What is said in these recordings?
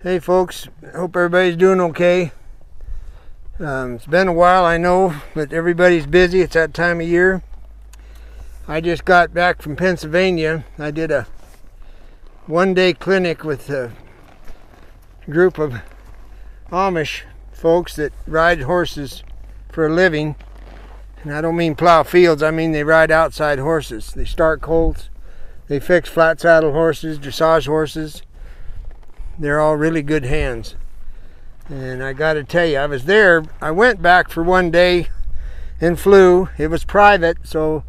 Hey folks, hope everybody's doing okay. It's been a while, I know, but everybody's busy. It's that time of year. I just got back from Pennsylvania. I did a one-day clinic with a group of Amish folks that ride horses for a living. And I don't mean plow fields, I mean they ride outside horses. They start colts, they fix flat saddle horses, dressage horses. They're all really good hands. And I got to tell you, I was there. I went back for one day and flew. It was private, so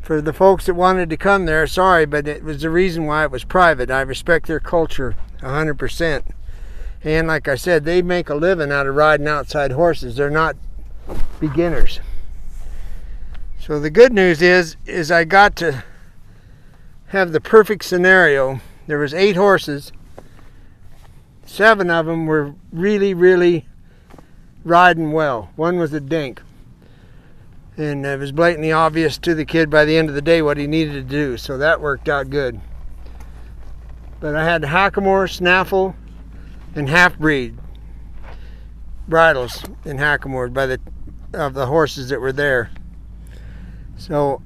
for the folks that wanted to come there, sorry, but it was the reason why it was private. I respect their culture 100%. And like I said, they make a living out of riding outside horses. They're not beginners. So the good news is I got to have the perfect scenario. There was 8 horses. 7 of them were really riding well. One was a dink. And it was blatantly obvious to the kid by the end of the day what he needed to do. So that worked out good. But I had hackamore, snaffle, and half-breed bridles and hackamore of the horses that were there. So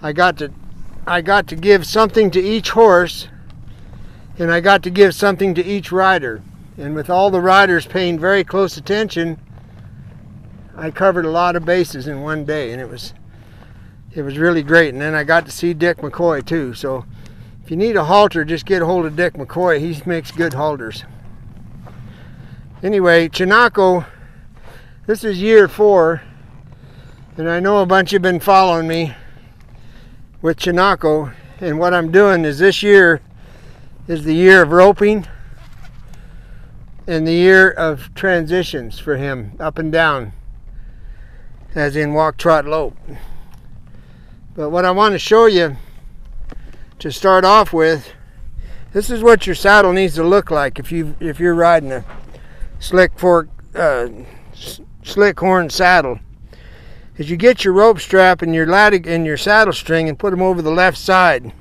I got to give something to each horse. And I got to give something to each rider. And with all the riders paying very close attention, I covered a lot of bases in one day, and it was really great. And then I got to see Dick McCoy too. So if you need a halter, just get a hold of Dick McCoy. He makes good halters. Anyway, Chinaco, this is year 4, and I know a bunch of you have been following me with Chinaco. And what I'm doing is this year is the year of roping and the year of transitions for him, up and down, as in walk, trot, lope. But what I want to show you to start off with, this is what your saddle needs to look like if you're riding a slick horn saddle. Is you get your rope strap and your saddle string and put them over the left side.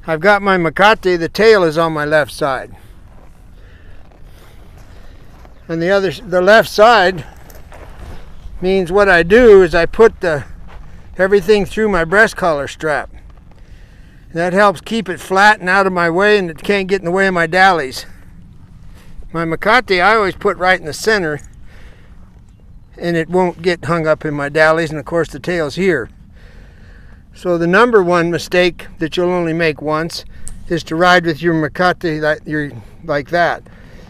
I've got my Puckett, the tail is on my left side. And the left side means what I do is I put everything through my breast collar strap. And that helps keep it flat and out of my way, and it can't get in the way of my dallies. My Puckett I always put right in the center, and it won't get hung up in my dallies, and of course the tail's here. So the number one mistake that you'll only make once is to ride with your Puckett like that.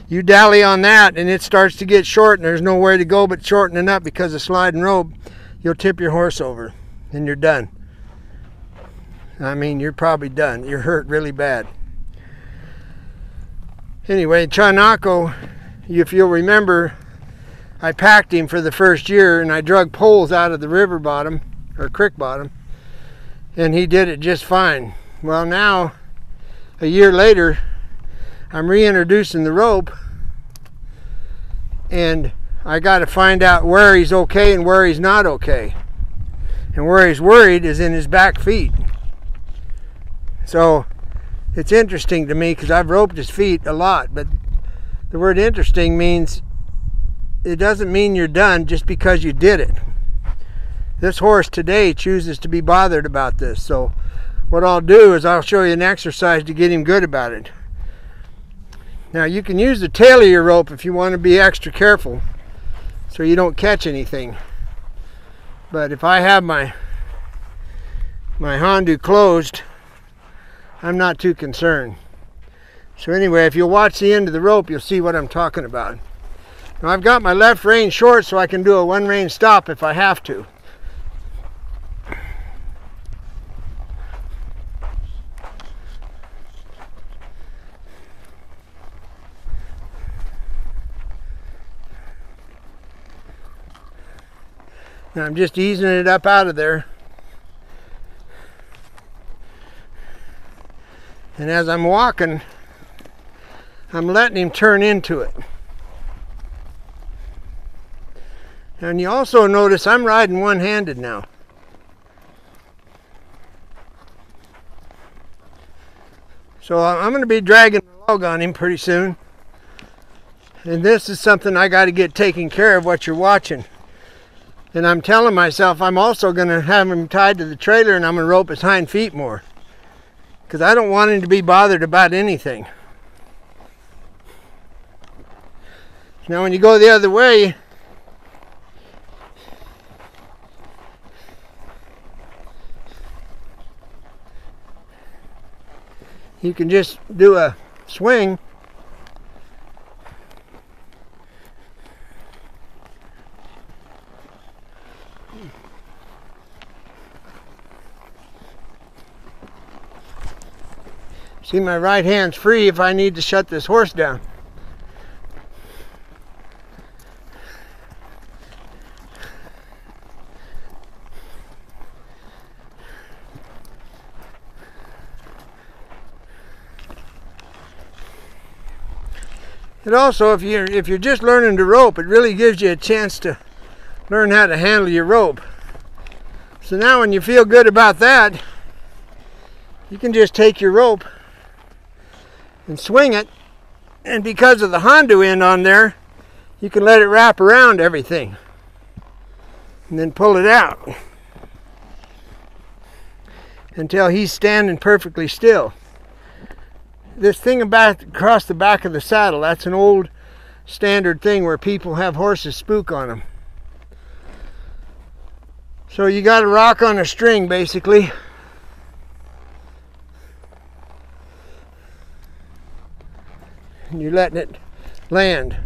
You dally on that and it starts to get short and there's nowhere to go but shortening up because of sliding rope. You'll tip your horse over and you're done. I mean, you're probably done. You're hurt really bad. Anyway, Chinaco, if you'll remember, I packed him for the first year and I drug poles out of the river bottom or creek bottom. And he did it just fine. Well, now, a year later, I'm reintroducing the rope, and I got to find out where he's okay and where he's not okay. And where he's worried is in his back feet. So it's interesting to me because I've roped his feet a lot, but the word interesting means it doesn't mean you're done just because you did it. This horse today chooses to be bothered about this. So what I'll do is I'll show you an exercise to get him good about it. Now you can use the tail of your rope if you want to be extra careful so you don't catch anything. But if I have my Hondu closed, I'm not too concerned. So anyway, if you'll watch the end of the rope, you'll see what I'm talking about. Now I've got my left rein short so I can do a one rein stop if I have to. Now I'm just easing it up out of there. And as I'm walking, I'm letting him turn into it. And you also notice I'm riding one-handed now. So I'm going to be dragging dog on him pretty soon. And this is something I got to get taken care of, what you're watching. And I'm telling myself I'm also going to have him tied to the trailer, and I'm going to rope his hind feet more. Because I don't want him to be bothered about anything. Now when you go the other way, you can just do a swing. See, my right hand's free if I need to shut this horse down. And also, if you're just learning to rope, it really gives you a chance to learn how to handle your rope. So now when you feel good about that, you can just take your rope and swing it, and because of the Hondo end on there, you can let it wrap around everything and then pull it out until he's standing perfectly still. This thing about across the back of the saddle, that's an old standard thing where people have horses spook on them. So you got to rock on a string basically. And you're letting it land.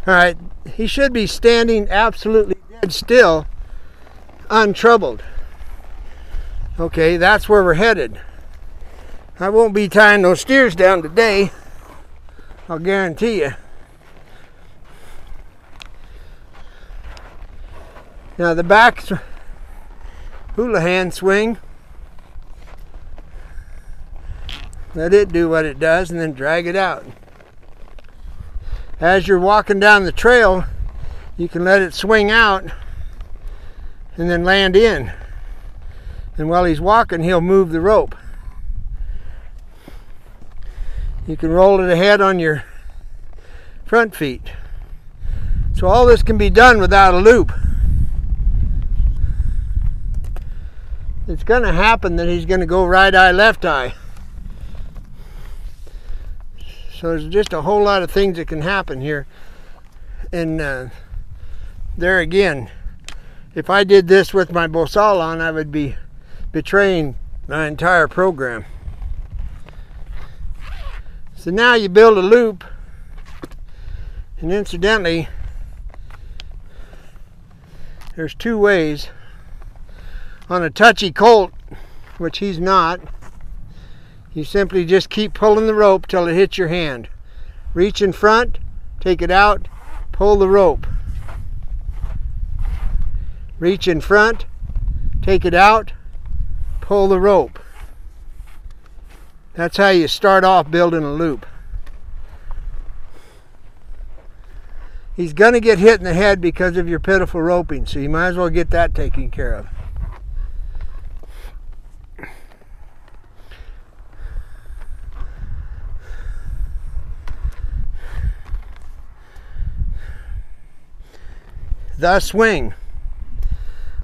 Alright, he should be standing absolutely dead still, untroubled. Okay, that's where we're headed. I won't be tying those steers down today, I'll guarantee you. Now the back hula hand swing, let it do what it does and then drag it out. As you're walking down the trail, you can let it swing out and then land in. And while he's walking, he'll move the rope. You can roll it ahead on your front feet. So all this can be done without a loop. It's going to happen that he's going to go right eye, left eye. So there's just a whole lot of things that can happen here. And there again, if I did this with my bosal on, I would be betraying my entire program. So now you build a loop, and incidentally, there's two ways. On a touchy colt, which he's not, you simply just keep pulling the rope till it hits your hand. Reach in front, take it out, pull the rope. Reach in front, take it out, pull the rope. That's how you start off building a loop. He's going to get hit in the head because of your pitiful roping, so you might as well get that taken care of. The swing.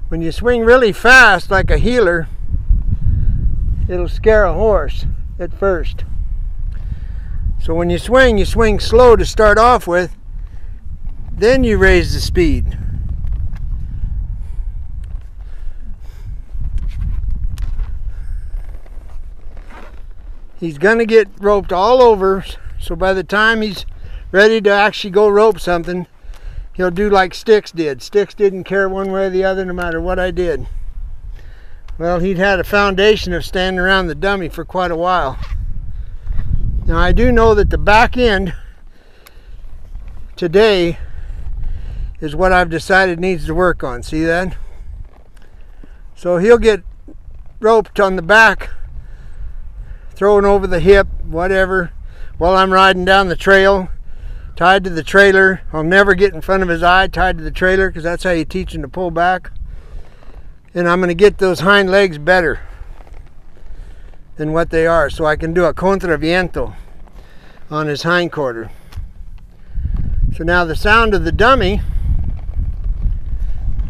When you swing really fast like a heeler, it'll scare a horse at first. So when you swing slow to start off with, then you raise the speed. He's going to get roped all over, so by the time he's ready to actually go rope something, he'll do like Sticks did. Sticks didn't care one way or the other no matter what I did. Well, he'd had a foundation of standing around the dummy for quite a while. Now I do know that the back end today is what I've decided needs to work on. See that? So he'll get roped on the back, thrown over the hip, whatever, while I'm riding down the trail, tied to the trailer. I'll never get in front of his eye, tied to the trailer, because that's how you teach him to pull back. And I'm going to get those hind legs better than what they are, so I can do a contraviento, on his hindquarter. So now the sound of the dummy,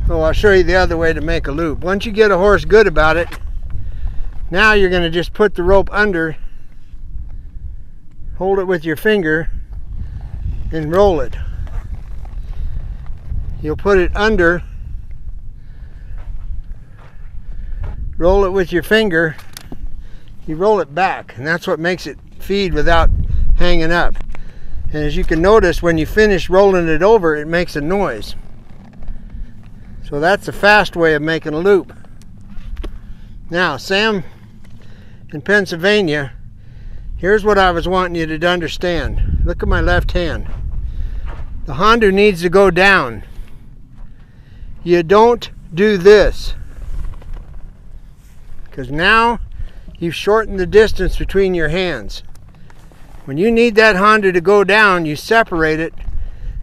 oh, I'll show you the other way to make a loop. Once you get a horse good about it, now you're going to just put the rope under, hold it with your finger, and roll it. You'll put it under, roll it with your finger, you roll it back, and that's what makes it feed without hanging up. And as you can notice, when you finish rolling it over, it makes a noise. So that's a fast way of making a loop. Now, Sam in Pennsylvania, here's what I was wanting you to understand. Look at my left hand. The Hondu needs to go down. You don't do this, because now you've shortened the distance between your hands. When you need that Hondu to go down, you separate it,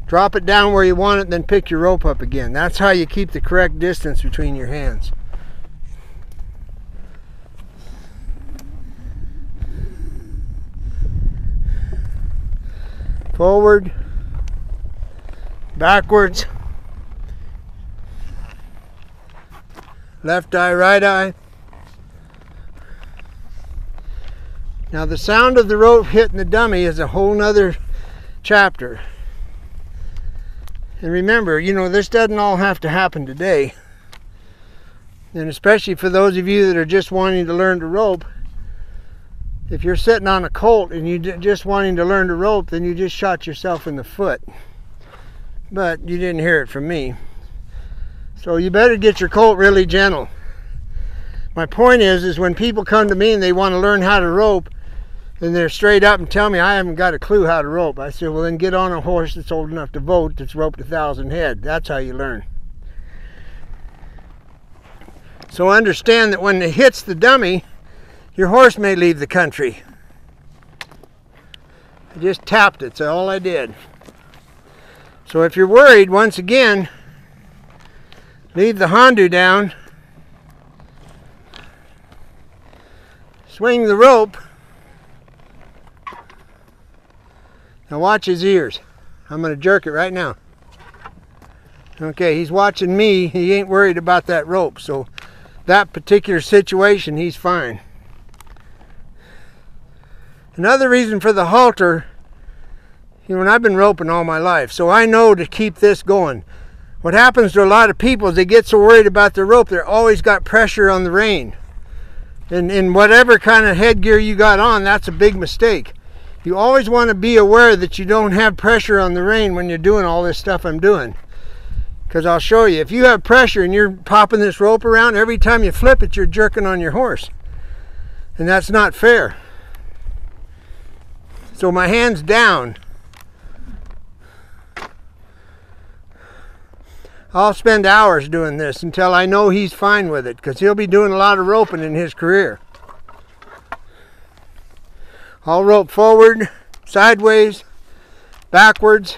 drop it down where you want it, then pick your rope up again. That's how you keep the correct distance between your hands. Forward, backwards, left eye, right eye. Now the sound of the rope hitting the dummy is a whole nother chapter. And remember, you know, this doesn't all have to happen today. And especially for those of you that are just wanting to learn to rope, if you're sitting on a colt and you're just wanting to learn to rope, then you just shot yourself in the foot. But you didn't hear it from me. So you better get your colt really gentle. My point is when people come to me and they want to learn how to rope, and they're straight up and tell me I haven't got a clue how to rope, I say, well, then get on a horse that's old enough to vote, that's roped 1,000 head. That's how you learn. So understand that when it hits the dummy, your horse may leave the country. I just tapped it, that's all I did. So if you're worried, once again, leave the Hondu down, swing the rope. Now watch his ears. I'm going to jerk it right now. Okay, he's watching me. He ain't worried about that rope. So that particular situation, he's fine. Another reason for the halter, you know, and I've been roping all my life, so I know to keep this going. What happens to a lot of people is they get so worried about the rope, they're always got pressure on the rein. And in whatever kind of headgear you got on, that's a big mistake. You always want to be aware that you don't have pressure on the rein when you're doing all this stuff I'm doing. Because I'll show you, if you have pressure and you're popping this rope around, every time you flip it, you're jerking on your horse. And that's not fair. So my hand's down. I'll spend hours doing this until I know he's fine with it, because he'll be doing a lot of roping in his career. I'll rope forward, sideways, backwards,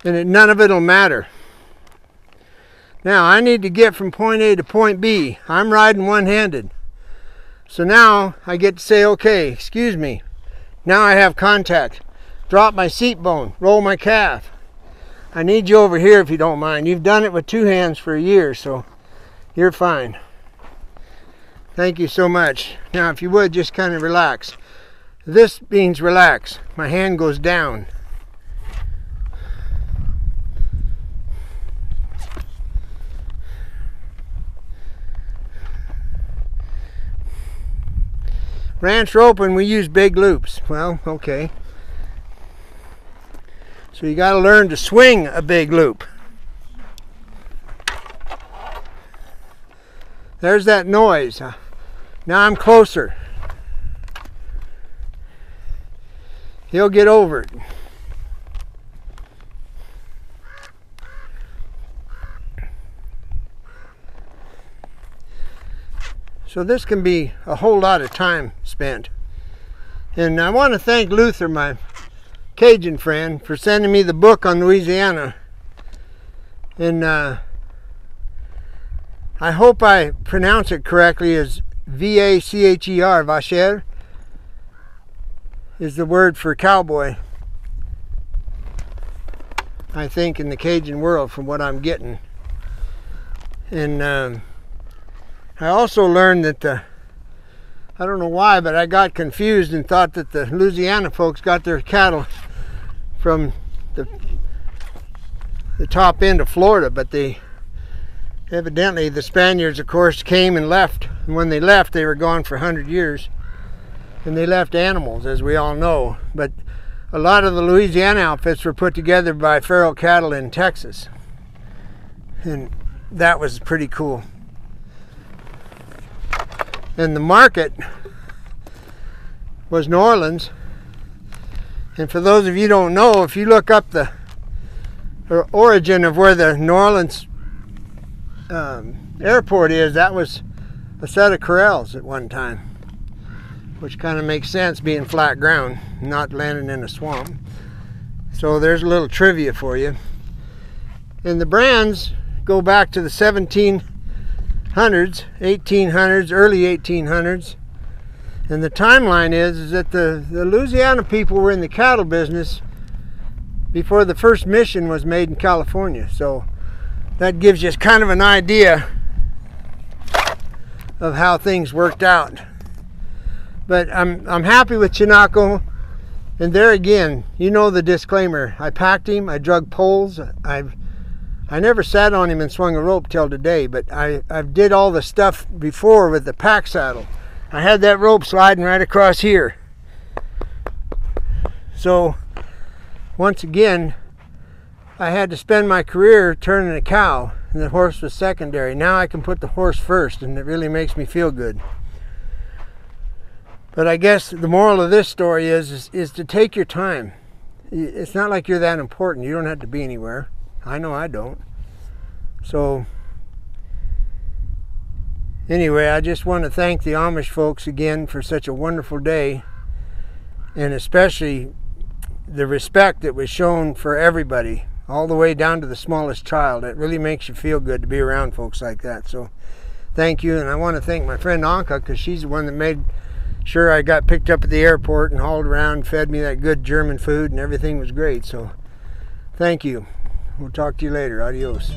and none of it will matter. Now I need to get from point A to point B. I'm riding one-handed. So now I get to say, okay, excuse me. Now I have contact. Drop my seat bone, roll my calf. I need you over here if you don't mind. You've done it with two hands for a year, so you're fine. Thank you so much. Now if you would, just kind of relax. This means relax. My hand goes down. Ranch roping, we use big loops. Well, okay. So you got to learn to swing a big loop. There's that noise. Now I'm closer. He'll get over it. So this can be a whole lot of time spent. And I want to thank Luther, my Cajun friend, for sending me the book on Louisiana. And I hope I pronounce it correctly as V-A-C-H-E-R, Vacher. is the word for cowboy, I think, in the Cajun world, from what I'm getting. And I also learned that I don't know why, but I got confused and thought that the Louisiana folks got their cattle from the top end of Florida, but evidently the Spaniards, of course, came and left. And when they left, they were gone for 100 years. And they left animals, as we all know. But a lot of the Louisiana outfits were put together by feral cattle in Texas. And that was pretty cool. And the market was New Orleans. And for those of you who don't know, if you look up the origin of where the New Orleans airport is, that was a set of corrals at one time, which kind of makes sense, being flat ground, not landing in a swamp. So there's a little trivia for you. And the brands go back to the 1700s, 1800s, early 1800s. And the timeline is that the Louisiana people were in the cattle business before the first mission was made in California. So that gives you kind of an idea of how things worked out. But I'm happy with Chinaco. And there again, you know the disclaimer. I packed him, I drug poles, I never sat on him and swung a rope till today, but I did all the stuff before with the pack saddle. I had that rope sliding right across here. So once again, I had to spend my career turning a cow, and the horse was secondary. Now I can put the horse first, and it really makes me feel good. But I guess the moral of this story is to take your time. It's not like you're that important. You don't have to be anywhere. I know I don't. So anyway, I just want to thank the Amish folks again for such a wonderful day, and especially the respect that was shown for everybody, all the way down to the smallest child. It really makes you feel good to be around folks like that. So thank you. And I want to thank my friend Anka, because she's the one that made sure I got picked up at the airport and hauled around, fed me that good German food, and everything was great. So thank you. We'll talk to you later. Adios.